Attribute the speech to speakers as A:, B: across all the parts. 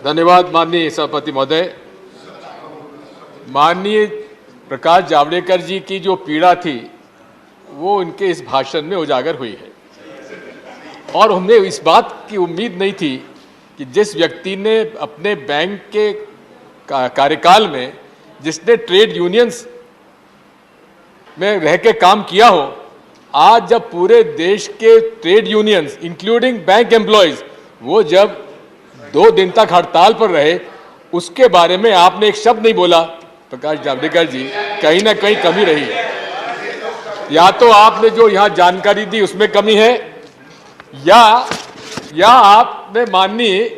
A: धन्यवाद माननीय सभापति महोदय। माननीय प्रकाश जावड़ेकर जी की जो पीड़ा थी वो उनके इस भाषण में उजागर हुई है और हमें इस बात की उम्मीद नहीं थी कि जिस व्यक्ति ने अपने बैंक के कार्यकाल में जिसने ट्रेड यूनियंस में रह के काम किया हो, आज जब पूरे देश के trade unions including bank employees वो जब 2 दिन तक हड़ताल पर रहे, उसके बारे में आपने एक शब्द नहीं बोला। प्रकाश जावड़ेकर जी, कहीं ना कहीं कमी रही है। या तो आपने जो यहां जानकारी दी उसमें कमी है या आपने माननीय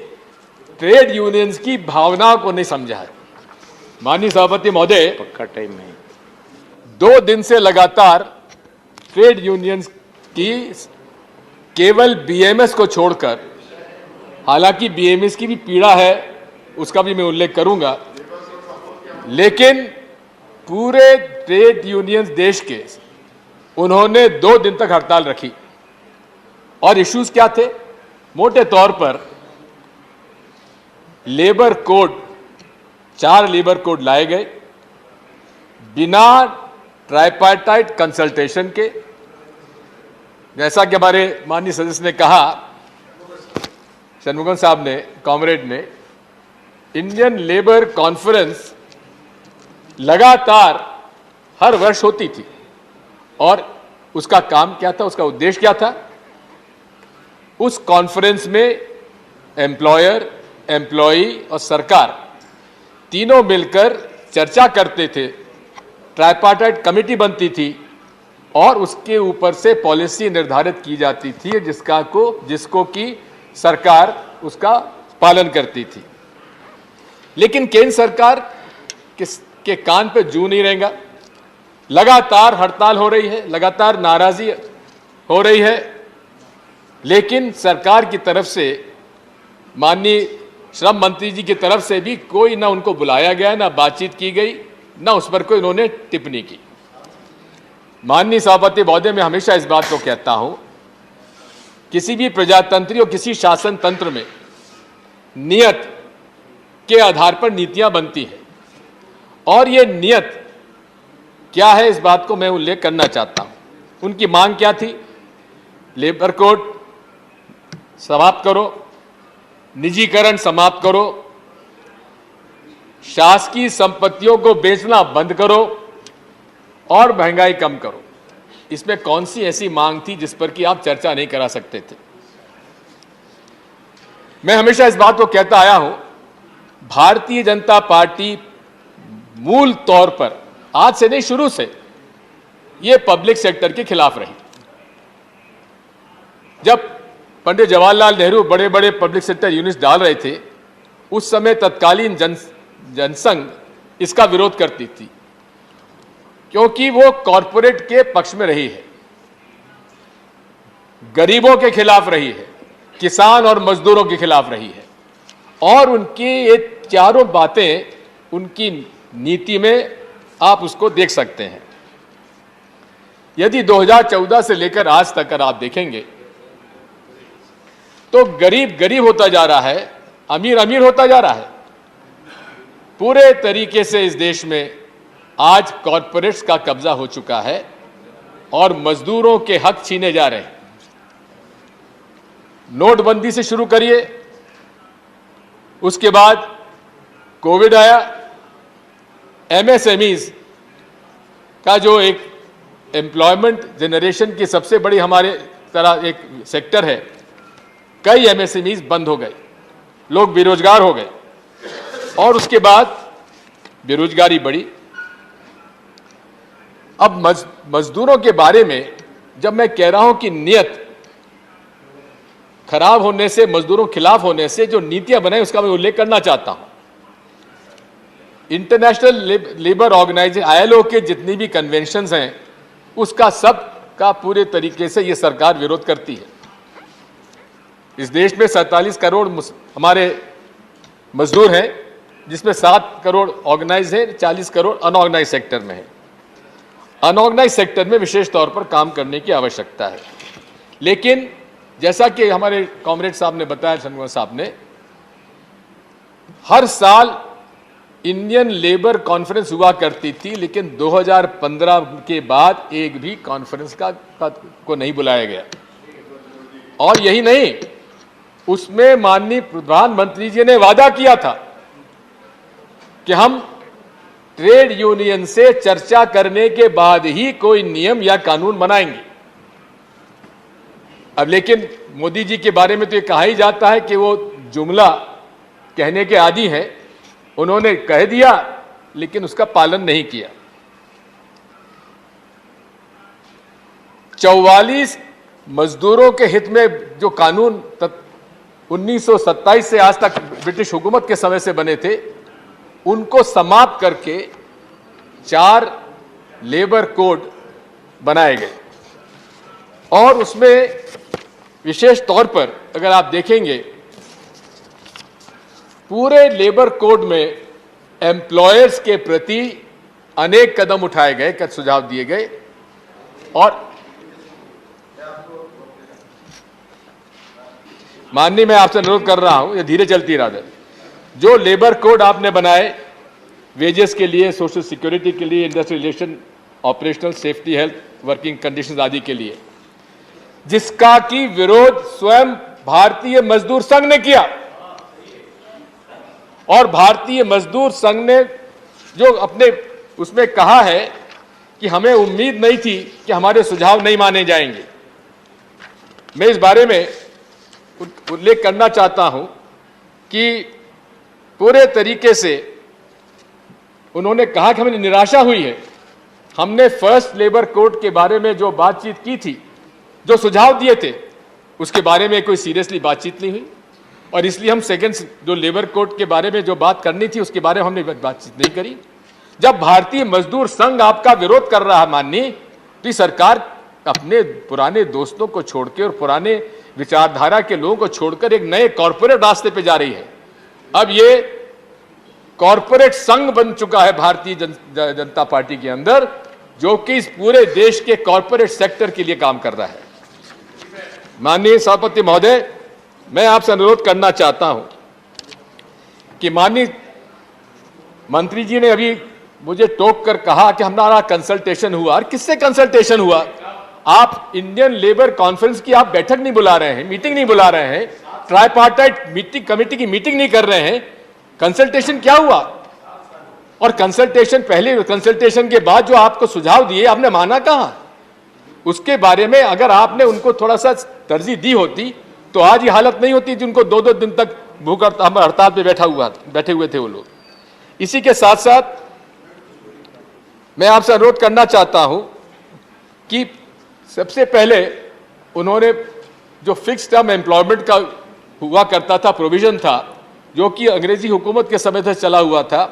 A: ट्रेड यूनियंस की भावना को नहीं समझा है। माननीय सभापति महोदय,
B: पक्का टाइम नहीं।
A: 2 दिन से लगातार ट्रेड यूनियंस की केवल बीएमएस को छोड़कर, हालांकि बीएमएस की भी पीड़ा है उसका भी मैं उल्लेख करूंगा, लेकिन पूरे ट्रेड यूनियंस देश के उन्होंने 2 दिन तक हड़ताल रखी। और इश्यूज क्या थे? मोटे तौर पर लेबर कोड, 4 लेबर कोड लाए गए बिना ट्राइपार्टाइट कंसल्टेशन के। जैसा कि हमारे माननीय सदस्य ने कहा, षणमुगम साहब ने, कॉमरेड ने, इंडियन लेबर कॉन्फ्रेंस लगातार हर वर्ष होती थी और उसका काम क्या था, उसका उद्देश्य क्या था? उस कॉन्फ्रेंस में एम्प्लॉयर, एम्प्लॉई और सरकार तीनों मिलकर चर्चा करते थे, ट्राइपार्टाइट कमेटी बनती थी और उसके ऊपर से पॉलिसी निर्धारित की जाती थी जिसको कि सरकार उसका पालन करती थी। लेकिन केंद्र सरकार के कान पे जू नहीं रहेगा। लगातार हड़ताल हो रही है, लगातार नाराजगी हो रही है, लेकिन सरकार की तरफ से, माननीय श्रम मंत्री जी की तरफ से भी कोई ना उनको बुलाया गया, ना बातचीत की गई, ना उस पर कोई उन्होंने टिप्पणी की। माननीय सभापति महोदय, मैं हमेशा इस बात को कहता हूं, किसी भी प्रजातंत्र और किसी शासन तंत्र में नियत के आधार पर नीतियां बनती हैं और ये नियत क्या है, इस बात को मैं उल्लेख करना चाहता हूं। उनकी मांग क्या थी? लेबर कोड समाप्त करो, निजीकरण समाप्त करो, शासकीय संपत्तियों को बेचना बंद करो और महंगाई कम करो। इसमें कौन सी ऐसी मांग थी जिस पर कि आप चर्चा नहीं करा सकते थे? मैं हमेशा इस बात को कहता आया हूं, भारतीय जनता पार्टी मूल तौर पर, आज से नहीं शुरू से, यह पब्लिक सेक्टर के खिलाफ रही। जब पंडित जवाहरलाल नेहरू बड़े बड़े पब्लिक सेक्टर यूनिट्स डाल रहे थे, उस समय तत्कालीन जनसंघ इसका विरोध करती थी क्योंकि वो कॉरपोरेट के पक्ष में रही है, गरीबों के खिलाफ रही है, किसान और मजदूरों के खिलाफ रही है और उनकी ये चारों बातें उनकी नीति में आप उसको देख सकते हैं। यदि 2014 से लेकर आज तक अगर आप देखेंगे तो गरीब गरीब होता जा रहा है, अमीर अमीर होता जा रहा है। पूरे तरीके से इस देश में आज कॉरपोरेट्स का कब्जा हो चुका है और मजदूरों के हक छीने जा रहे हैं। नोटबंदी से शुरू करिए, उसके बाद कोविड आया, एमएसएमईज का जो एक एम्प्लॉयमेंट जनरेशन की सबसे बड़ी हमारे तरह एक सेक्टर है, कई एमएसएमईज बंद हो गए, लोग बेरोजगार हो गए और उसके बाद बेरोजगारी बढ़ी। अब मजदूरों के बारे में जब मैं कह रहा हूं कि नियत खराब होने से, मजदूरों के खिलाफ होने से जो नीतियां बनाई, उसका मैं उल्लेख करना चाहता हूं। इंटरनेशनल लेबर ऑर्गेनाइजेशन आईएलओ के जितनी भी कन्वेंशंस हैं, उसका सब का पूरे तरीके से ये सरकार विरोध करती है। इस देश में 47 करोड़ हमारे मजदूर हैं, जिसमें 7 करोड़ ऑर्गेनाइज हैं, 40 करोड़ अनऑर्गेनाइज सेक्टर में है। अनऑर्गेनाइज सेक्टर में विशेष तौर पर काम करने की आवश्यकता है। लेकिन जैसा कि हमारे कॉमरेड साहब ने बताया, षणमुगम साहब ने, हर साल इंडियन लेबर कॉन्फ्रेंस हुआ करती थी, लेकिन 2015 के बाद एक भी कॉन्फ्रेंस को नहीं बुलाया गया। और यही नहीं, उसमें माननीय प्रधानमंत्री जी ने वादा किया था कि हम ट्रेड यूनियन से चर्चा करने के बाद ही कोई नियम या कानून बनाएंगे। अब लेकिन मोदी जी के बारे में तो ये कहा ही जाता है कि वो जुमला कहने के आदी हैं। उन्होंने कह दिया लेकिन उसका पालन नहीं किया। 44 मजदूरों के हित में जो कानून 1927 से आज तक ब्रिटिश हुकूमत के समय से बने थे, उनको समाप्त करके 4 लेबर कोड बनाए गए। और उसमें विशेष तौर पर अगर आप देखेंगे, पूरे लेबर कोड में एम्प्लॉयर्स के प्रति अनेक कदम उठाए गए, कुछ सुझाव दिए गए। और माननीय, मैं आपसे अनुरोध कर रहा हूं, ये धीरे चलती रहा, जो लेबर कोड आपने बनाए वेजेस के लिए, सोशल सिक्योरिटी के लिए, industrial relation, operational safety, health, working conditions आदि के लिए, जिसका की विरोध स्वयं भारतीय मजदूर संघ ने किया। और भारतीय मजदूर संघ ने जो अपने उसमें कहा है कि हमें उम्मीद नहीं थी कि हमारे सुझाव नहीं माने जाएंगे। मैं इस बारे में उल्लेख करना चाहता हूं कि पूरे तरीके से उन्होंने कहा कि हमें निराशा हुई है। हमने फर्स्ट लेबर कोड के बारे में जो बातचीत की थी, जो सुझाव दिए थे, उसके बारे में कोई सीरियसली बातचीत नहीं हुई। और इसलिए हम सेकंड जो लेबर कोड के बारे में जो बात करनी थी, उसके बारे में हमने बातचीत नहीं करी। जब भारतीय मजदूर संघ आपका विरोध कर रहा है माननीय, तो सरकार अपने पुराने दोस्तों को छोड़ के और पुराने विचारधारा के लोगों को छोड़कर एक नए कॉरपोरेट रास्ते पे जा रही है। अब ये कॉरपोरेट संघ बन चुका है भारतीय जनता पार्टी के अंदर, जो कि इस पूरे देश के कॉरपोरेट सेक्टर के लिए काम कर रहा है। माननीय सभापति महोदय, मैं आपसे अनुरोध करना चाहता हूं कि माननीय मंत्री जी ने अभी मुझे टोक कर कहा कि हमारा कंसल्टेशन हुआ। और किससे कंसल्टेशन हुआ? आप इंडियन लेबर कॉन्फ्रेंस की आप बैठक नहीं बुला रहे हैं, मीटिंग नहीं बुला रहे हैं, ट्राइपार्टाइट मीटिंग कमेटी की मीटिंग नहीं कर रहे हैं। कंसल्टेशन क्या हुआ? और कंसल्टेशन पहले, कंसल्टेशन के बाद जो आपको सुझाव दिए, आपने माना कहां? उसके बारे में अगर आपने उनको थोड़ा सा तरजीह दी होती तो आज ये हालत नहीं होती जिनको 2-2 दिन तक भूख हड़ताल पे बैठे हुए थे वो लोग। इसी के साथ साथ मैं आपसे अनुरोध करना चाहता हूं कि सबसे पहले उन्होंने जो फिक्स टर्म एम्प्लॉयमेंट का हुआ करता था, प्रोविजन था, जो कि अंग्रेजी हुकूमत के समय से चला हुआ था,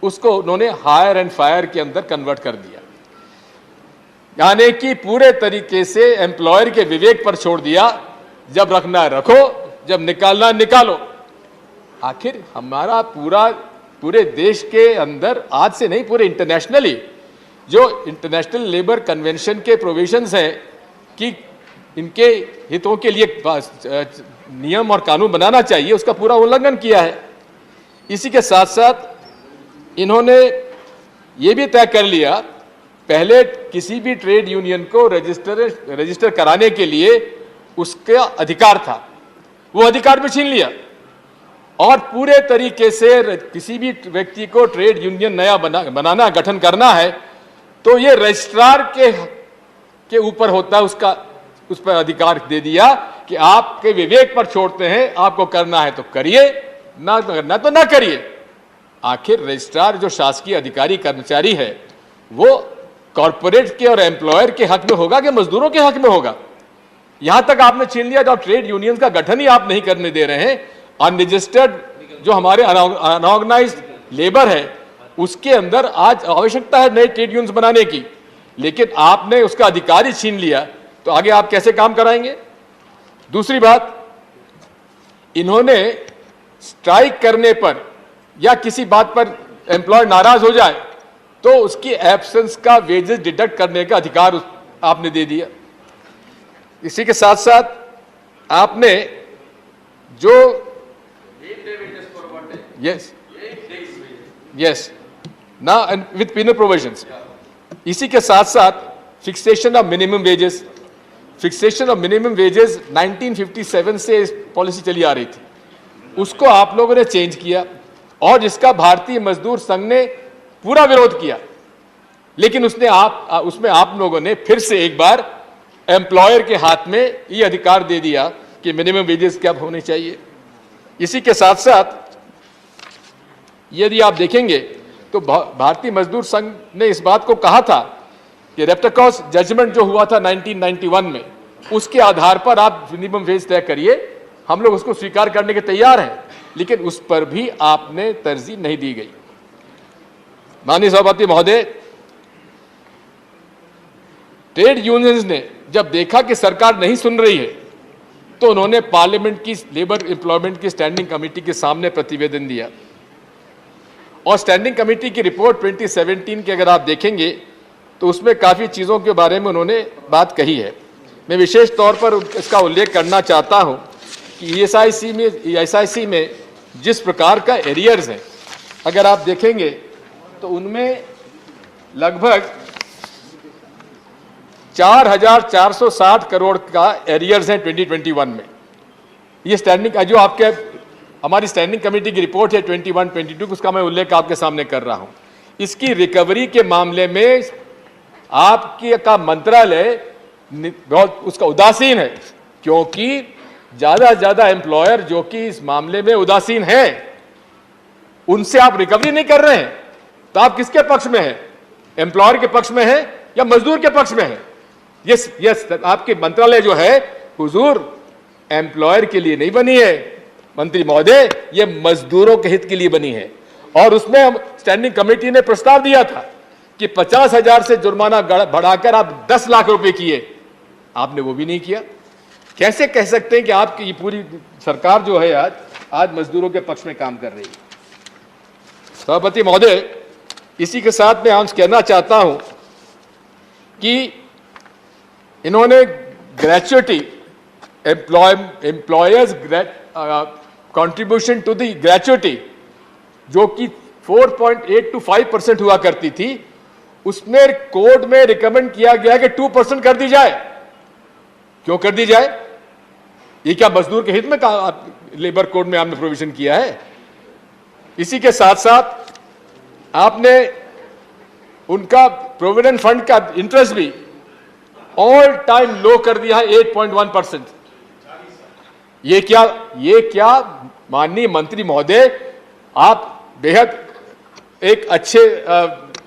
A: उसको उन्होंने हायर एंड फायर के अंदर कन्वर्ट कर दिया। यानी कि पूरे तरीके से एम्प्लॉयर के विवेक पर छोड़ दिया, जब रखना रखो, जब निकालना निकालो। आखिर हमारा पूरे देश के अंदर, आज से नहीं पूरे इंटरनेशनली, जो इंटरनेशनल लेबर कन्वेंशन के प्रोविजंस हैं कि इनके हितों के लिए नियम और कानून बनाना चाहिए, उसका पूरा उल्लंघन किया है। इसी के साथ साथ इन्होंने ये भी तय कर लिया, पहले किसी भी ट्रेड यूनियन को रजिस्टर कराने के लिए उसका अधिकार था, वो अधिकार भी छीन लिया। और पूरे तरीके से किसी भी व्यक्ति को ट्रेड यूनियन नया बनाना, गठन करना है, तो ये रजिस्ट्रार के ऊपर होता है, उस पर अधिकार दे दिया कि आपके विवेक पर छोड़ते हैं, आपको करना है तो करिए, ना करना तो ना करिए। आखिर रजिस्ट्रार जो शासकीय अधिकारी कर्मचारी है, वो कॉर्पोरेट के और एम्प्लॉयर के हक में होगा कि मजदूरों के हक में होगा? यहां तक आपने छीन लिया, जब ट्रेड यूनियन का गठन ही आप नहीं करने दे रहे हैं। अनरजिस्टर्ड जो हमारे अनऑर्गेनाइज्ड लेबर है, उसके अंदर आज आवश्यकता है नए ट्रेड यूनियंस बनाने की, लेकिन आपने उसका अधिकार ही छीन लिया, तो आगे आप कैसे काम कराएंगे? दूसरी बात, इन्होंने स्ट्राइक करने पर या किसी बात पर एम्प्लॉय नाराज हो जाए तो उसकी एब्सेंस का वेजेस डिडक्ट करने का अधिकार आपने दे दिया। इसी के साथ साथ आपने जो यस ना विथ पिनल प्रोविजंस। इसी के साथ साथ फिक्सेशन ऑफ मिनिमम वेजेस, 1957 से पॉलिसी चली आ रही थी, उसको आप लोगों ने चेंज किया और जिसका भारतीय मजदूर संघ ने पूरा विरोध किया, लेकिन उसमें आप लोगों ने फिर से एक बार एम्प्लॉयर के हाथ में ये अधिकार दे दिया कि मिनिमम वेजेस क्या होने चाहिए। इसी के साथ साथ यदि आप देखेंगे तो भारतीय मजदूर संघ ने इस बात को कहा था कि रेप्टकॉस जजमेंट जो हुआ था 1991 में, उसके आधार पर आप मिनिमम वेज तय करिए, हम लोग उसको स्वीकार करने के तैयार हैं, लेकिन उस पर भी आपने तरजीह नहीं दी गई। माननीय सभापति महोदय, ट्रेड यूनियंस ने जब देखा कि सरकार नहीं सुन रही है तो उन्होंने पार्लियामेंट की लेबर एम्प्लॉयमेंट की स्टैंडिंग कमेटी के सामने प्रतिवेदन दिया और स्टैंडिंग कमेटी की रिपोर्ट 2017 की अगर आप देखेंगे तो उसमें काफ़ी चीज़ों के बारे में उन्होंने बात कही है। मैं विशेष तौर पर इसका उल्लेख करना चाहता हूं कि ESIC में जिस प्रकार का एरियर्स है, अगर आप देखेंगे तो उनमें लगभग 4,460 करोड़ का एरियर्स है 2021 में। ये स्टैंडिंग जो हमारी स्टैंडिंग कमेटी की रिपोर्ट है 21-22, उसका मैं उल्लेख आपके सामने कर रहा हूं। इसकी रिकवरी के मामले में आपकी का मंत्रालय बहुत उसका उदासीन है, क्योंकि ज्यादा से ज्यादा एम्प्लॉयर जो कि इस मामले में उदासीन है, उनसे आप रिकवरी नहीं कर रहे हैं, तो आप किसके पक्ष में हैं? एम्प्लॉयर के पक्ष में है या मजदूर के पक्ष में है? यस, आपके मंत्रालय जो है हुजूर एम्प्लॉयर के लिए नहीं बनी है मंत्री महोदय, ये मजदूरों के हित के लिए बनी है। और उसमें हम स्टैंडिंग कमेटी ने प्रस्ताव दिया था कि 50,000 से जुर्माना बढ़ाकर आप 10 लाख रुपए किए, आपने वो भी नहीं किया। कैसे कह सकते हैं कि आपकी ये पूरी सरकार जो है आज मजदूरों के पक्ष में काम कर रही है? सभापति महोदय, इसी के साथ मैं आज कहना चाहता हूं कि इन्होंने gratuity employers contribution to the gratuity जो कि 4.8 to 5% हुआ करती थी, उसमें कोड में रिकमेंड किया गया कि 2% कर दी जाए। क्यों कर दी जाए? ये क्या मजदूर के हित में लेबर कोड में आपने प्रोविजन किया है? इसी के साथ साथ आपने उनका प्रोविडेंट फंड का इंटरेस्ट भी ऑल टाइम लो कर दिया है 8.1%। ये क्या माननीय मंत्री महोदय, आप बेहद एक अच्छे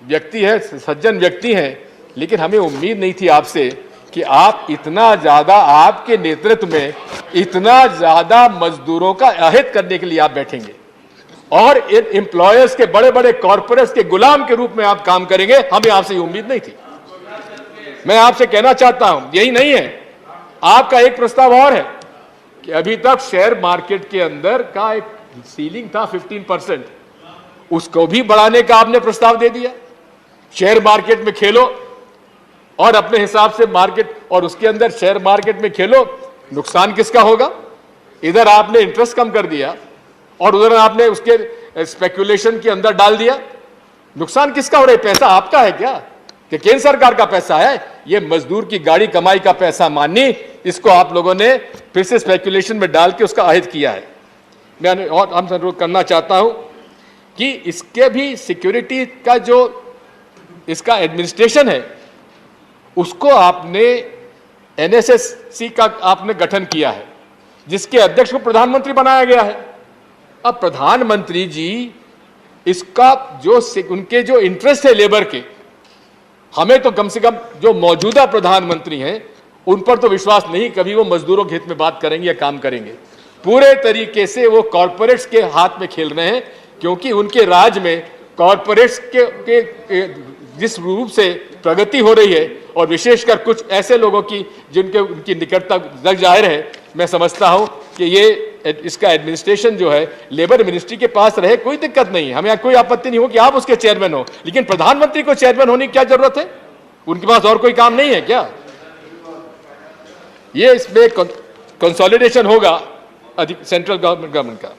A: व्यक्ति हैं, सज्जन व्यक्ति हैं, लेकिन हमें उम्मीद नहीं थी आपसे कि आप इतना ज्यादा, आपके नेतृत्व में इतना ज्यादा मजदूरों का अहित करने के लिए आप बैठेंगे और इन एम्प्लॉयर्स के, बड़े बड़े कॉर्पोरेट्स के गुलाम के रूप में आप काम करेंगे। हमें आपसे उम्मीद नहीं थी। मैं आपसे कहना चाहता हूं, यही नहीं है, आपका एक प्रस्ताव और है कि अभी तक शेयर मार्केट के अंदर का एक सीलिंग था 15%, उसको भी बढ़ाने का आपने प्रस्ताव दे दिया। शेयर मार्केट में खेलो और अपने हिसाब से मार्केट, और उसके अंदर शेयर मार्केट में खेलो, नुकसान किसका होगा? इधर आपने इंटरेस्ट कम कर दिया और उधर आपने उसके स्पेकुलेशन के अंदर डाल दिया। नुकसान किसका हो रहा है? पैसा आपका है क्या कि केंद्र सरकार का पैसा है? ये मजदूर की गाड़ी कमाई का पैसा मानी, इसको आप लोगों ने फिर से स्पेकुलेशन में डाल के उसका अहित किया है। मैं और हम अनुरोध करना चाहता हूं कि इसके भी सिक्योरिटी का जो इसका एडमिनिस्ट्रेशन है, उसको आपने NSSC का आपने गठन किया है, जिसके अध्यक्ष को प्रधानमंत्री बनाया गया है। अब प्रधानमंत्री जी इसका जो उनके जो इंटरेस्ट है लेबर के, हमें तो कम से कम जो मौजूदा प्रधानमंत्री हैं उन पर तो विश्वास नहीं कभी वो मजदूरों के हित में बात करेंगे या काम करेंगे। पूरे तरीके से वो कॉरपोरेट्स के हाथ में खेल रहे हैं, क्योंकि उनके राज में कॉरपोरेट्स के जिस रूप से प्रगति हो रही है, और विशेषकर कुछ ऐसे लोगों की जिनके उनकी निकटता जग जाहिर है, मैं समझता हूं कि ये इसका एडमिनिस्ट्रेशन जो है लेबर मिनिस्ट्री के पास रहे, कोई दिक्कत नहीं है, हमें कोई आपत्ति नहीं हो कि आप उसके चेयरमैन हो, लेकिन प्रधानमंत्री को चेयरमैन होने की क्या जरूरत है? उनके पास और कोई काम नहीं है क्या? ये इसमें कंसोलिडेशन होगा सेंट्रल गवर्नमेंट का।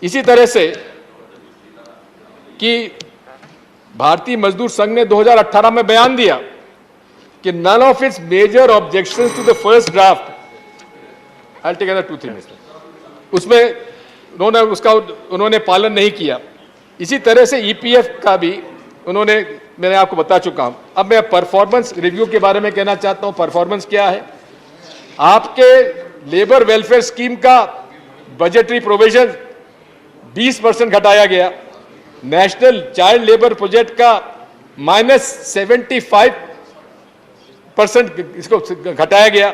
A: इसी तरह से कि भारतीय मजदूर संघ ने 2018 में बयान दिया कि none of its major objections to the first draft, I'll take another 2-3 minutes, उसमें उन्होंने पालन नहीं किया। इसी तरह से ईपीएफ का भी मैंने आपको बता चुका हूं। अब मैं परफॉर्मेंस रिव्यू के बारे में कहना चाहता हूं। परफॉर्मेंस क्या है? आपके लेबर वेलफेयर स्कीम का बजटरी प्रोविजन 20% घटाया गया। नेशनल चाइल्ड लेबर प्रोजेक्ट का -75% इसको घटाया गया।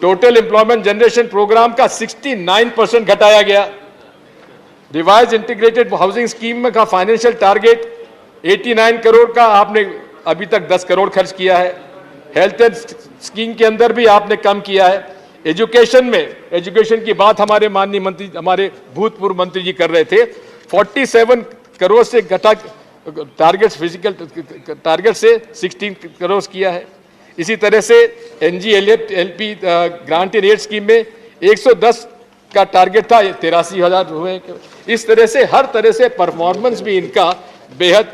A: टोटल एम्प्लॉयमेंट जनरेशन प्रोग्राम का 69% घटाया गया। रिवाइज इंटीग्रेटेड हाउसिंग स्कीम का फाइनेंशियल टारगेट 89 करोड़ का आपने अभी तक 10 करोड़ खर्च किया है। हेल्थ स्कीम के अंदर भी आपने कम किया है। एजुकेशन की बात हमारे माननीय मंत्री, हमारे भूतपूर्व मंत्री जी कर रहे थे। 47 करोड़ से घटा टारगेट से 16 करोड़ किया है। इसी तरह से NGLP grant in aid scheme में 110 का टारगेट था, 83,000 हुए। इस तरह से हर तरह से परफॉर्मेंस भी इनका बेहद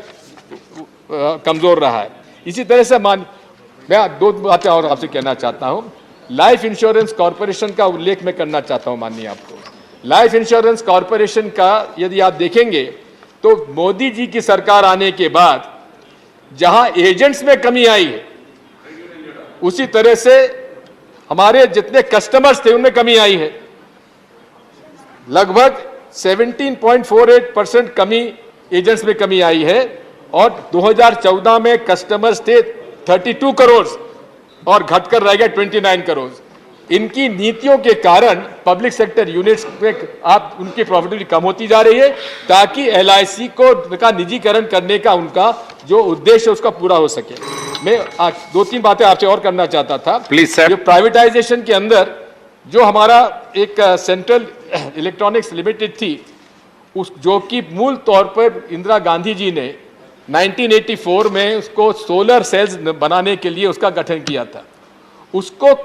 A: कमजोर रहा है। इसी तरह से मैं 2 बातें और आपसे कहना चाहता हूं। लाइफ इंश्योरेंस कॉर्पोरेशन का उल्लेख मैं करना चाहता हूं माननीय आपको। लाइफ इंश्योरेंस कॉर्पोरेशन का यदि आप देखेंगे तो मोदी जी की सरकार आने के बाद जहां एजेंट्स में कमी आई है, उसी तरह से हमारे जितने कस्टमर्स थे उनमें कमी आई है। लगभग 17.48% कमी एजेंट्स में कमी आई है और 2014 में कस्टमर्स थे 32 करोड़ और घटकर रह गए 29 करोड़। इनकी नीतियों के कारण पब्लिक सेक्टर यूनिट्स में आप उनकी प्रॉफिटेबिलिटी कम होती जा रही है, ताकि LIC का निजीकरण करने का उनका जो उद्देश्य है उसका पूरा हो सके। मैं 2-3 बातें आपसे और करना चाहता था।
B: Please sir.
A: प्राइवेटाइजेशन के अंदर जो हमारा एक सेंट्रल इलेक्ट्रॉनिक्स लिमिटेड थी, उस जो कि मूल तौर पर इंदिरा गांधी जी ने 1984 में उसको सोलर सेल्स बनाने के लिए उसका गठन किया था, उसको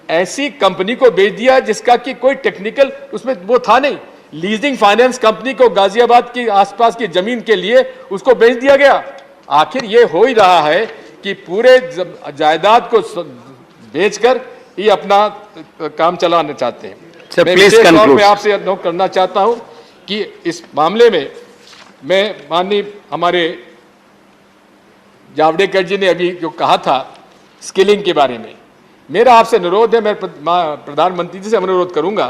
A: ऐसी कंपनी को बेच दिया जिसका कि कोई टेक्निकल उसमें वो था नहीं। लीजिंग फाइनेंस कंपनी को गाजियाबाद की आसपास की जमीन के लिए उसको बेच दिया गया। आखिर ये हो ही रहा है कि पूरे जायदाद को बेचकर ये अपना काम चलाना चाहते हैं। मैं विशेष तौर पे आपसे नोट करना चाहता हूं कि इस मामले में मैं माननीय हमारे जावड़ेकर जी ने अभी जो कहा था स्किलिंग के बारे में, मेरा आपसे अनुरोध है, मैं प्रधानमंत्री जी से अनुरोध करूंगा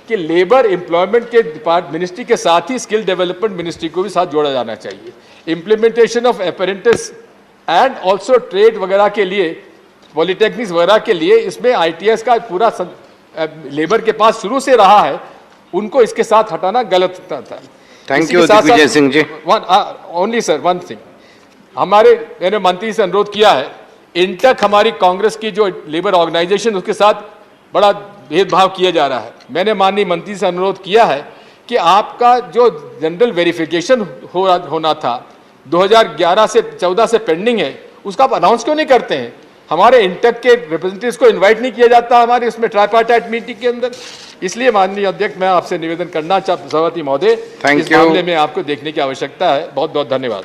A: कि लेबर एम्प्लॉयमेंट के मिनिस्ट्री के साथ ही स्किल डेवलपमेंट मिनिस्ट्री को भी साथ जोड़ा जाना चाहिए। Implementation of apprentice and also trade वगैरह के लिए, पॉलिटेक्निक्स वगैरह के लिए इसमें ITS का पूरा लेबर के पास शुरू से रहा है, उनको इसके साथ हटाना गलत था।
B: Thank you Digvijay Singh ji.
A: Only sir one thing, मैंने मंत्री से अनुरोध किया है, इंटक हमारी कांग्रेस की जो लेबर ऑर्गेनाइजेशन उसके साथ बड़ा भेदभाव किया जा रहा है। मैंने माननीय मंत्री से अनुरोध किया है कि आपका जो जनरल वेरिफिकेशन होना था 2011 से 14 से पेंडिंग है, उसका आप अनाउंस क्यों नहीं करते हैं? हमारे इंटक के रिप्रेजेंटेटिव्स को इनवाइट नहीं किया जाता हमारे इसमें ट्राइपार्टाइट मीटिंग के अंदर। इसलिए माननीय अध्यक्ष, मैं आपसे निवेदन करना चाहता, सभापति महोदय, इस मामले में आपको देखने की आवश्यकता है। बहुत बहुत धन्यवाद।